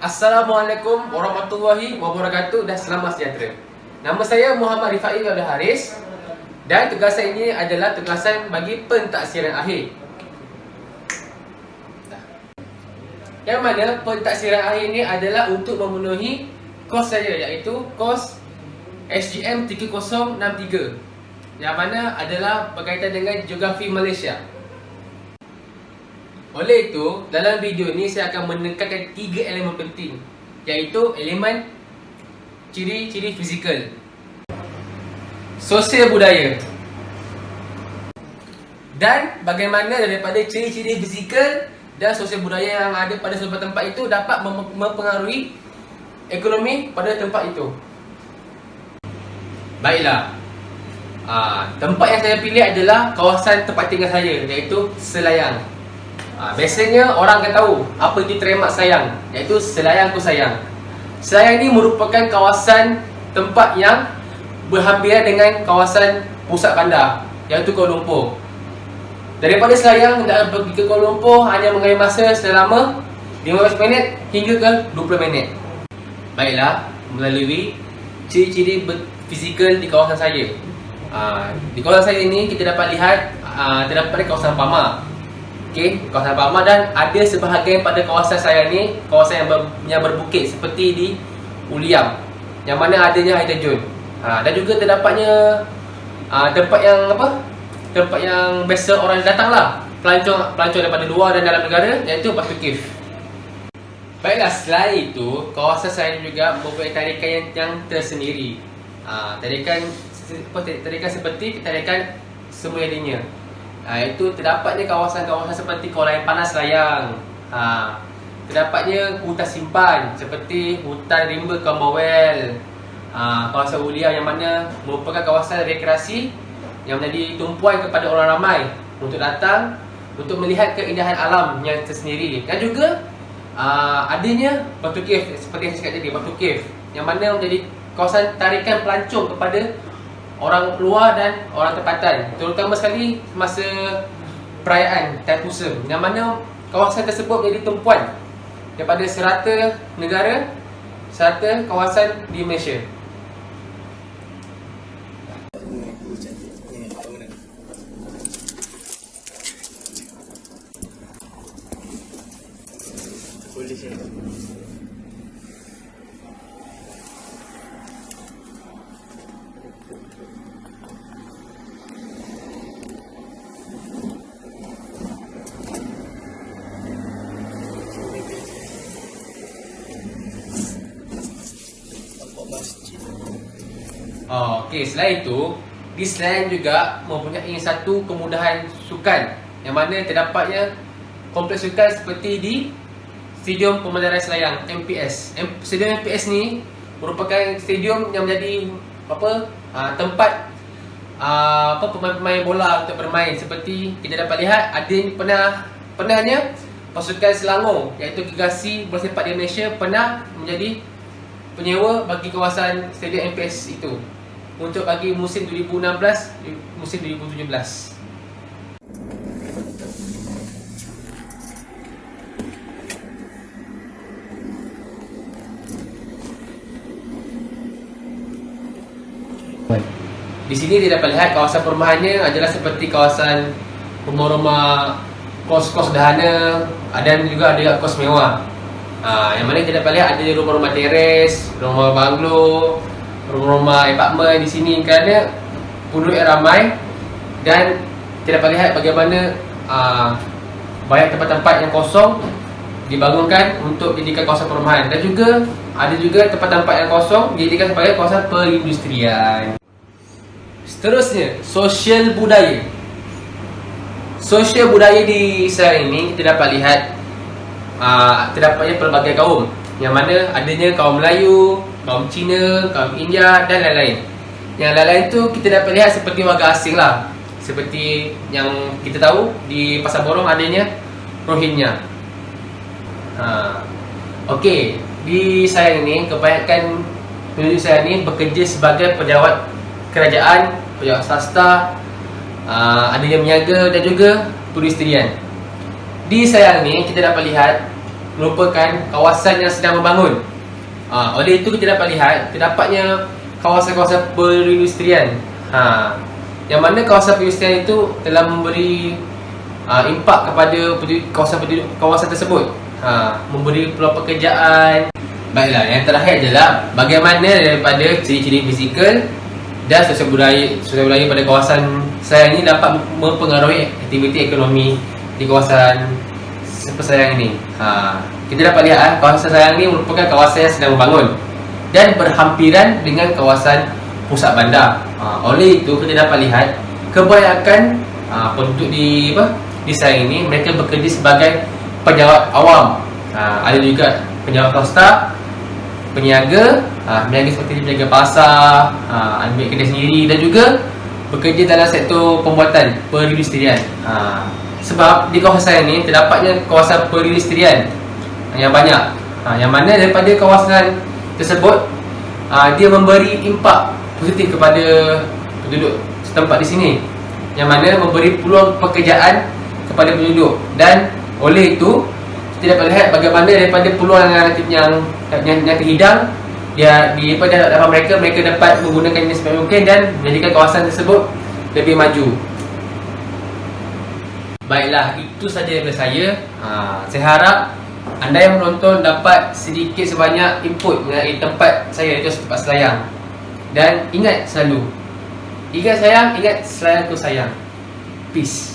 Assalamualaikum warahmatullahi wabarakatuh dan selamat sejahtera. Nama saya Muhammad Rifai Abdul Haris dan tugasan ini adalah tugasan bagi pentaksiran akhir. Yang mana pentaksiran akhir ini adalah untuk memenuhi kos saya, iaitu kos SGM 3063, yang mana adalah berkaitan dengan Geografi Malaysia. Oleh itu, dalam video ini saya akan menekankan 3 elemen penting, iaitu elemen ciri-ciri fizikal, sosial budaya, dan bagaimana daripada ciri-ciri fizikal dan sosial budaya yang ada pada sebuah tempat itu dapat mempengaruhi ekonomi pada tempat itu. Baiklah, tempat yang saya pilih adalah kawasan tempat tinggal saya, iaitu Selayang. Biasanya orang akan tahu apa itu Terremat Selayang, iaitu Selayangku Sayang. Selayang ini merupakan kawasan tempat yang berhampiran dengan kawasan pusat bandar, iaitu Kuala Lumpur. Daripada Selayang nak pergi ke Kuala Lumpur hanya mengambil masa selama 15 minit hingga ke 20 minit. Baiklah, melalui ciri-ciri fizikal di kawasan saya. Di kawasan saya ini kita dapat lihat terdapat kawasan Pama. Okey, kawasan Pama, dan ada sebahagian pada kawasan saya ni kawasan yang berbukit seperti di Uliam, yang mana adanya air terjun. Dan juga terdapatnya tempat yang biasa orang datanglah, pelancong daripada luar dan dalam negara, iaitu Batu Cave. Baiklah, selain itu kawasan saya juga mempunyai tarikan yang tersendiri. Tarikan seperti tarikan Semuyadinya. Itu terdapatnya kawasan-kawasan seperti Kawalan Panas Selayang. Terdapatnya hutan simpan seperti hutan rimba Commonwealth, kawasan Uliam yang mana merupakan kawasan rekreasi yang menjadi tumpuan kepada orang ramai untuk datang untuk melihat keindahan alam yang tersendiri. Dan juga adanya Batu Cave, seperti yang saya cakap tadi, Batu Cave, yang mana menjadi kawasan tarikan pelancong kepada orang luar dan orang tempatan, terutama sekali masa perayaan Taipusam, yang mana kawasan tersebut menjadi tumpuan daripada serata negara, serata kawasan di Malaysia. Okey, selain itu, di Selayang juga mempunyai satu kemudahan sukan, yang mana terdapatnya kompleks sukan seperti di Stadium Pemandaran Selayang, MPS. Stadium MPS ni merupakan stadium yang menjadi tempat pemain-pemain bola untuk bermain. Seperti kita dapat lihat, ada pernahnya pasukan Selangor, iaitu Gergasi Bola Sepak di Malaysia, pernah menjadi penyewa bagi kawasan Stadium MPS itu untuk bagi musim 2016, musim 2017. Di sini kita dapat lihat kawasan perumahannya adalah seperti kawasan rumah-rumah kos-kos sederhana, dan juga ada kos mewah. Yang mana kita dapat lihat ada rumah-rumah teres, rumah banglo, rumah-rumah apartmen di sini kerana penduduk yang ramai. Dan kita dapat lihat bagaimana banyak tempat-tempat yang kosong dibangunkan untuk dijadikan kawasan perumahan, dan juga ada juga tempat-tempat yang kosong dijadikan sebagai kawasan perindustrian. Seterusnya, sosial budaya. Sosial budaya di Selayang ini kita dapat lihat terdapatnya pelbagai kaum, yang mana adanya kaum Melayu, kaum Cina, kaum India dan lain-lain. Yang lain-lain tu kita dapat lihat seperti warga asing lah, seperti yang kita tahu di Pasar Borong adanya Rohingya. Okey, di Selayang ini kebanyakan penduduk Selayang ini bekerja sebagai pejabat kerajaan, pejabat swasta, ada yang meniaga dan juga perindustrian. Di Selayang ni kita dapat lihat merupakan kawasan yang sedang membangun. Oleh itu kita dapat lihat terdapatnya kawasan-kawasan perindustrian. Yang mana kawasan perindustrian itu telah memberi impak kepada kawasan tersebut. Memberi peluang pekerjaan. Baiklah, yang terakhir adalah bagaimana daripada ciri-ciri fizikal dan sosial budaya pada kawasan Selayang ini dapat mempengaruhi aktiviti ekonomi di kawasan Selayang ini. Kita dapat lihat kawasan Selayang ini merupakan kawasan yang sedang membangun dan berhampiran dengan kawasan pusat bandar. Oleh itu kita dapat lihat kebanyakan penduduk di Selayang ini mereka bekerja sebagai penjawat awam. Ada juga penjawat swasta, peniaga, peniaga seperti peniaga pasar, ambil kedai sendiri, dan juga bekerja dalam sektor pembuatan perindustrian. Sebab di kawasan ini terdapatnya kawasan perindustrian yang banyak, yang mana daripada kawasan tersebut dia memberi impak positif kepada penduduk setempat di sini, yang mana memberi peluang pekerjaan kepada penduduk. Dan oleh itu kita dapat lihat bagaimana daripada peluang yang terhidang di hadapan mereka dapat menggunakan ini sebaik mungkin dan menjadikan kawasan tersebut lebih maju. Baiklah, itu saja daripada saya. Saya harap anda yang menonton dapat sedikit sebanyak input mengenai tempat saya, iaitu tempat Selayang. Dan ingat selalu, ingat sayang, ingat Selayang tu sayang. Peace.